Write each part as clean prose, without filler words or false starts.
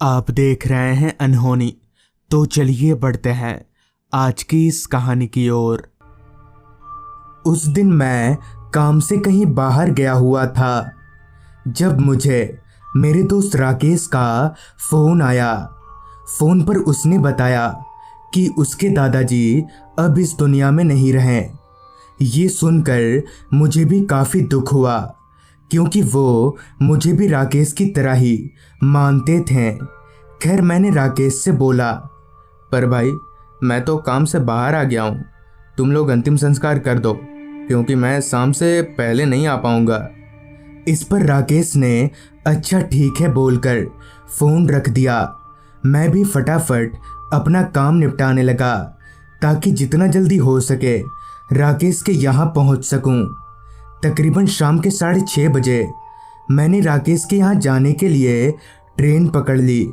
आप देख रहे हैं अनहोनी। तो चलिए बढ़ते हैं आज की इस कहानी की ओर। उस दिन मैं काम से कहीं बाहर गया हुआ था जब मुझे मेरे दोस्त राकेश का फ़ोन आया। फ़ोन पर उसने बताया कि उसके दादाजी अब इस दुनिया में नहीं रहे। ये सुनकर मुझे भी काफ़ी दुख हुआ क्योंकि वो मुझे भी राकेश की तरह ही मानते थे। खैर मैंने राकेश से बोला, पर भाई मैं तो काम से बाहर आ गया हूँ, तुम लोग अंतिम संस्कार कर दो क्योंकि मैं शाम से पहले नहीं आ पाऊँगा। इस पर राकेश ने अच्छा ठीक है बोलकर फ़ोन रख दिया। मैं भी फटाफट अपना काम निपटाने लगा ताकि जितना जल्दी हो सके राकेश के यहाँ पहुँच सकूँ। तकरीबन शाम के 6:30 बजे मैंने राकेश के यहाँ जाने के लिए ट्रेन पकड़ ली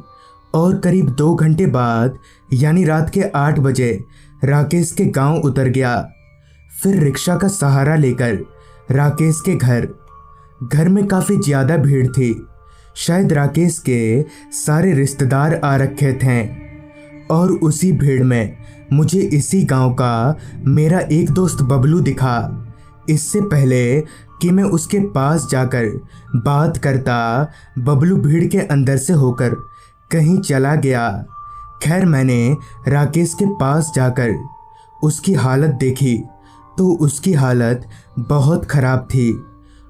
और करीब 2 घंटे बाद यानी रात के 8 बजे राकेश के गांव उतर गया। फिर रिक्शा का सहारा लेकर राकेश के घर में काफ़ी ज़्यादा भीड़ थी। शायद राकेश के सारे रिश्तेदार आ रखे थे और उसी भीड़ में मुझे इसी गांव का मेरा एक दोस्त बबलू दिखा। इससे पहले कि मैं उसके पास जाकर बात करता, बबलू भीड़ के अंदर से होकर कहीं चला गया। खैर मैंने राकेश के पास जाकर उसकी हालत देखी तो उसकी हालत बहुत ख़राब थी।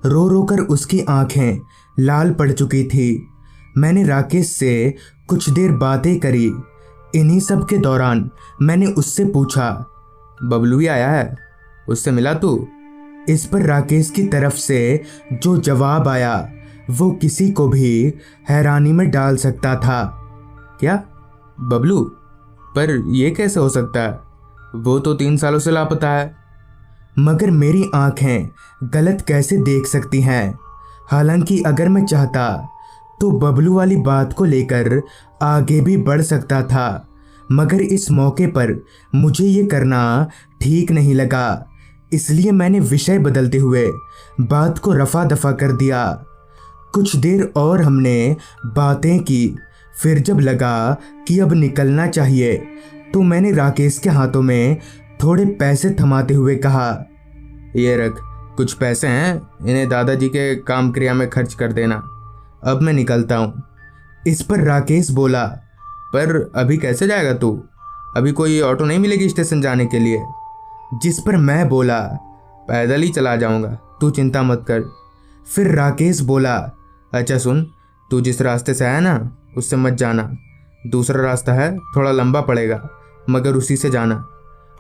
रो रो कर उसकी आंखें लाल पड़ चुकी थी। मैंने राकेश से कुछ देर बातें करी। इन्हीं सब के दौरान मैंने उससे पूछा, बबलू भी आया है, उससे मिला तू? इस पर राकेश की तरफ से जो जवाब आया वो किसी को भी हैरानी में डाल सकता था। क्या बबलू? पर यह कैसे हो सकता है, वो तो 3 सालों से लापता है। मगर मेरी आंखें गलत कैसे देख सकती हैं? हालांकि अगर मैं चाहता तो बबलू वाली बात को लेकर आगे भी बढ़ सकता था, मगर इस मौके पर मुझे ये करना ठीक नहीं लगा। इसलिए मैंने विषय बदलते हुए बात को रफा दफा कर दिया। कुछ देर और हमने बातें की। फिर जब लगा कि अब निकलना चाहिए तो मैंने राकेश के हाथों में थोड़े पैसे थमाते हुए कहा, ये रख, कुछ पैसे हैं, इन्हें दादाजी के काम क्रिया में खर्च कर देना, अब मैं निकलता हूँ। इस पर राकेश बोला, पर अभी कैसे जाएगा तू? अभी कोई ऑटो नहीं मिलेगी स्टेशन जाने के लिए? जिस पर मैं बोला, पैदल ही चला जाऊंगा, तू चिंता मत कर। फिर राकेश बोला, अच्छा सुन, तू जिस रास्ते से आया ना उससे मत जाना, दूसरा रास्ता है, थोड़ा लंबा पड़ेगा, मगर उसी से जाना।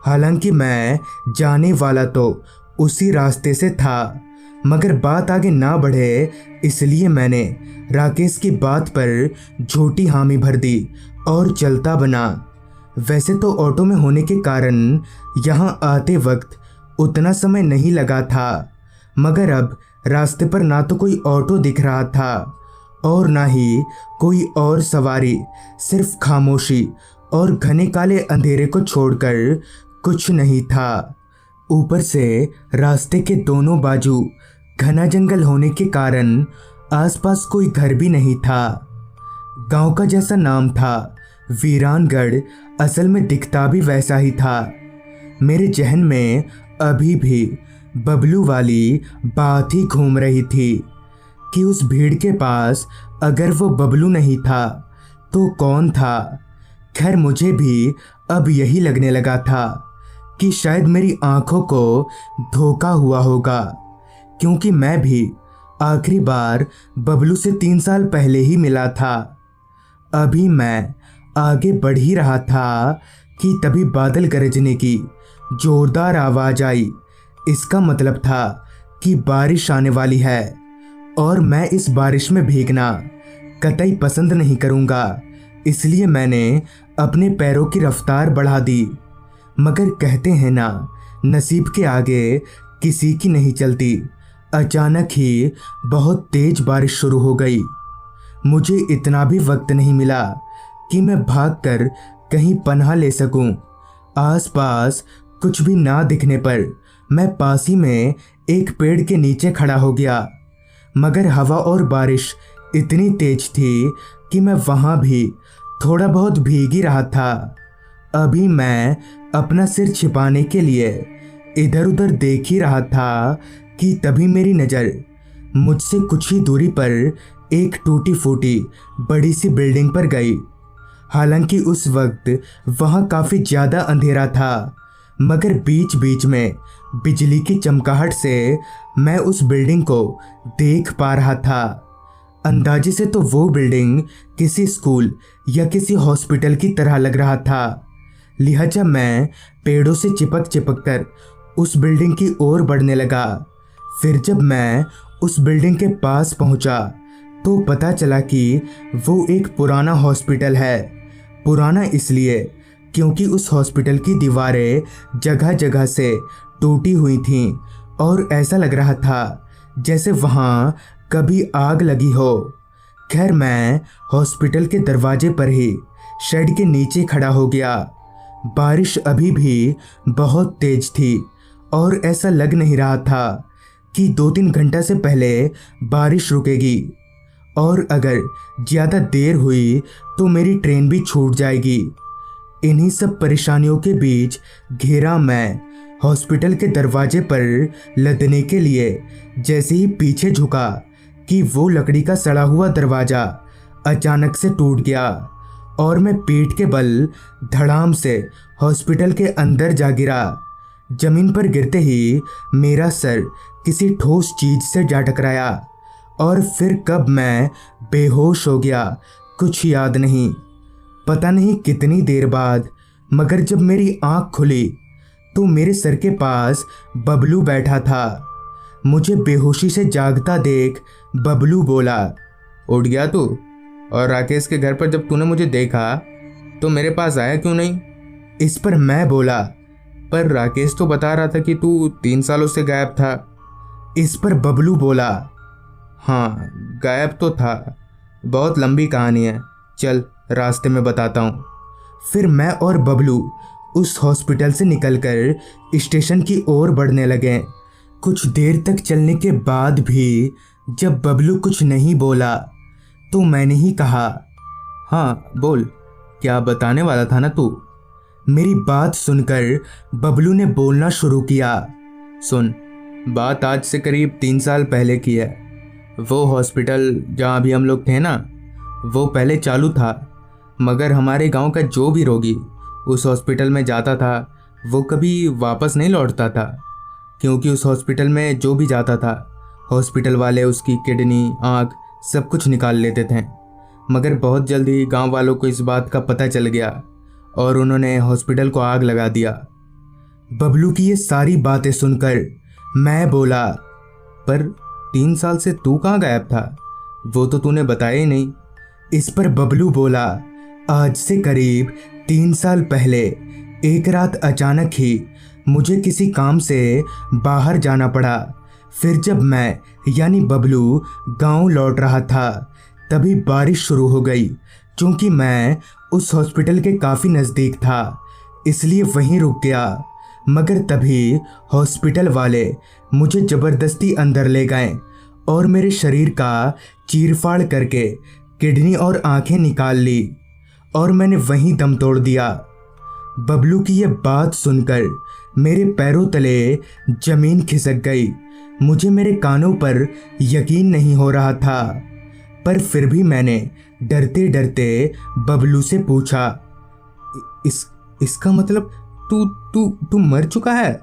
हालांकि मैं जाने वाला तो उसी रास्ते से था, मगर बात आगे ना बढ़े इसलिए मैंने राकेश की बात पर झूठी हामी भर दी और चलता बना। वैसे तो ऑटो में होने के कारण यहाँ आते वक्त उतना समय नहीं लगा था, मगर अब रास्ते पर ना तो कोई ऑटो दिख रहा था और ना ही कोई और सवारी, सिर्फ खामोशी और घने काले अंधेरे को छोड़कर कुछ नहीं था। ऊपर से रास्ते के दोनों बाजू घना जंगल होने के कारण आसपास कोई घर भी नहीं था। गांव का जैसा नाम था वीरानगढ़, असल में दिखता भी वैसा ही था। मेरे जहन में अभी भी बबलू वाली बात ही घूम रही थी कि उस भीड़ के पास अगर वो बबलू नहीं था तो कौन था। खैर मुझे भी अब यही लगने लगा था कि शायद मेरी आंखों को धोखा हुआ होगा, क्योंकि मैं भी आखिरी बार बबलू से 3 साल पहले ही मिला था। अभी मैं आगे बढ़ ही रहा था कि तभी बादल गरजने की जोरदार आवाज़ आई। इसका मतलब था कि बारिश आने वाली है और मैं इस बारिश में भीगना कतई पसंद नहीं करूँगा। इसलिए मैंने अपने पैरों की रफ्तार बढ़ा दी। मगर कहते हैं ना, नसीब के आगे किसी की नहीं चलती। अचानक ही बहुत तेज बारिश शुरू हो गई। मुझे इतना भी वक्त नहीं मिला कि मैं भागकर कहीं पनाह ले सकूं। आसपास कुछ भी ना दिखने पर मैं पास ही में एक पेड़ के नीचे खड़ा हो गया, मगर हवा और बारिश इतनी तेज थी कि मैं वहाँ भी थोड़ा बहुत भीग ही रहा था। अभी मैं अपना सिर छिपाने के लिए इधर उधर देख ही रहा था कि तभी मेरी नज़र मुझसे कुछ ही दूरी पर एक टूटी फूटी बड़ी सी बिल्डिंग पर गई। हालांकि उस वक्त वहाँ काफ़ी ज़्यादा अंधेरा था, मगर बीच बीच में बिजली की चमकाहट से मैं उस बिल्डिंग को देख पा रहा था। अंदाजे से तो वो बिल्डिंग किसी स्कूल या किसी हॉस्पिटल की तरह लग रहा था। लिहाजा मैं पेड़ों से चिपक चिपक कर उस बिल्डिंग की ओर बढ़ने लगा। फिर जब मैं उस बिल्डिंग के पास पहुंचा तो पता चला कि वो एक पुराना हॉस्पिटल है। पुराना इसलिए क्योंकि उस हॉस्पिटल की दीवारें जगह जगह से टूटी हुई थीं और ऐसा लग रहा था जैसे वहाँ कभी आग लगी हो। खैर, मैं हॉस्पिटल के दरवाजे पर ही शेड के नीचे खड़ा हो गया। बारिश अभी भी बहुत तेज थी और ऐसा लग नहीं रहा था कि 2-3 घंटा से पहले बारिश रुकेगी, और अगर ज़्यादा देर हुई तो मेरी ट्रेन भी छूट जाएगी। इन्हीं सब परेशानियों के बीच घेरा मैं हॉस्पिटल के दरवाजे पर लदने के लिए जैसे ही पीछे झुका कि वो लकड़ी का सड़ा हुआ दरवाज़ा अचानक से टूट गया और मैं पीठ के बल धड़ाम से हॉस्पिटल के अंदर जा गिरा। जमीन पर गिरते ही मेरा सर किसी ठोस चीज से जा टकराया और फिर कब मैं बेहोश हो गया कुछ याद नहीं। पता नहीं कितनी देर बाद, मगर जब मेरी आंख खुली तो मेरे सर के पास बबलू बैठा था। मुझे बेहोशी से जागता देख बबलू बोला, उठ गया तू? और राकेश के घर पर जब तूने मुझे देखा तो मेरे पास आया क्यों नहीं? इस पर मैं बोला, पर राकेश तो बता रहा था कि तू 3 सालों से गायब था। इस पर बबलू बोला, हाँ, गायब तो था। बहुत लंबी कहानी है, चल रास्ते में बताता हूँ। फिर मैं और बबलू उस हॉस्पिटल से निकलकर स्टेशन की ओर बढ़ने लगे। कुछ देर तक चलने के बाद भी जब बबलू कुछ नहीं बोला तो मैंने ही कहा, हाँ बोल, क्या बताने वाला था ना तू? मेरी बात सुनकर बबलू ने बोलना शुरू किया, सुन, बात आज से करीब 3 साल पहले की है। वो हॉस्पिटल जहाँ अभी हम लोग थे ना, वो पहले चालू था, मगर हमारे गांव का जो भी रोगी उस हॉस्पिटल में जाता था वो कभी वापस नहीं लौटता था, क्योंकि उस हॉस्पिटल में जो भी जाता था हॉस्पिटल वाले उसकी किडनी, आँख सब कुछ निकाल लेते थे। मगर बहुत जल्दी गांव वालों को इस बात का पता चल गया और उन्होंने हॉस्पिटल को आग लगा दिया। बबलू की ये सारी बातें सुनकर मैं बोला, पर 3 साल से तू कहाँ गायब था? वो तो तूने बताया ही नहीं। इस पर बबलू बोला, आज से करीब 3 साल पहले एक रात अचानक ही मुझे किसी काम से बाहर जाना पड़ा। फिर जब मैं यानी बबलू गांव लौट रहा था तभी बारिश शुरू हो गई। चूँकि मैं उस हॉस्पिटल के काफ़ी नज़दीक था इसलिए वहीं रुक गया, मगर तभी हॉस्पिटल वाले मुझे ज़बरदस्ती अंदर ले गए और मेरे शरीर का चीरफाड़ करके किडनी और आंखें निकाल ली और मैंने वहीं दम तोड़ दिया। बबलू की यह बात सुनकर मेरे पैरों तले जमीन खिसक गई। मुझे मेरे कानों पर यकीन नहीं हो रहा था, पर फिर भी मैंने डरते डरते बबलू से पूछा, इसका मतलब तू तू तू मर चुका है?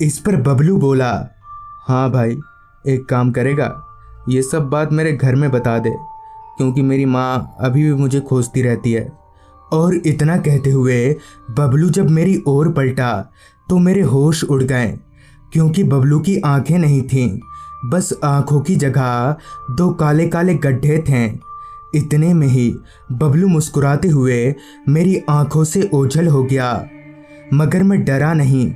इस पर बबलू बोला, हाँ भाई, एक काम करेगा, ये सब बात मेरे घर में बता दे, क्योंकि मेरी माँ अभी भी मुझे खोजती रहती है। और इतना कहते हुए बबलू जब मेरी ओर पलटा तो मेरे होश उड़ गए, क्योंकि बबलू की आंखें नहीं थीं, बस आंखों की जगह 2 काले काले गड्ढे थे। इतने में ही बबलू मुस्कुराते हुए मेरी आंखों से ओझल हो गया, मगर मैं डरा नहीं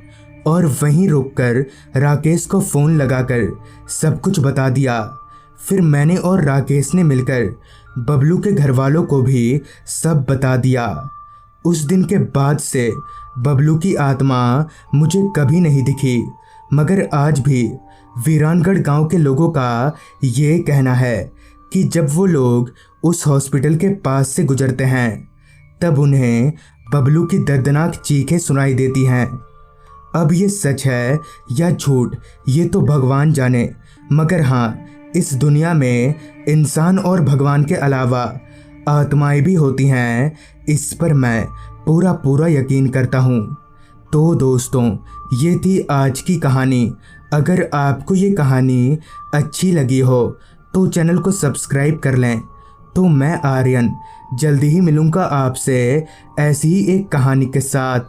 और वहीं रुककर राकेश को फ़ोन लगाकर सब कुछ बता दिया। फिर मैंने और राकेश ने मिलकर बबलू के घर वालों को भी सब बता दिया। उस दिन के बाद से बबलू की आत्मा मुझे कभी नहीं दिखी, मगर आज भी वीरानगढ़ गांव के लोगों का ये कहना है कि जब वो लोग उस हॉस्पिटल के पास से गुजरते हैं तब उन्हें बबलू की दर्दनाक चीखें सुनाई देती हैं। अब ये सच है या झूठ ये तो भगवान जाने, मगर हाँ, इस दुनिया में इंसान और भगवान के अलावा आत्माएं भी होती हैं, इस पर मैं पूरा यकीन करता हूँ। तो दोस्तों, ये थी आज की कहानी। अगर आपको ये कहानी अच्छी लगी हो तो चैनल को सब्सक्राइब कर लें। तो मैं आर्यन जल्दी ही मिलूँगा आपसे ऐसी ही एक कहानी के साथ।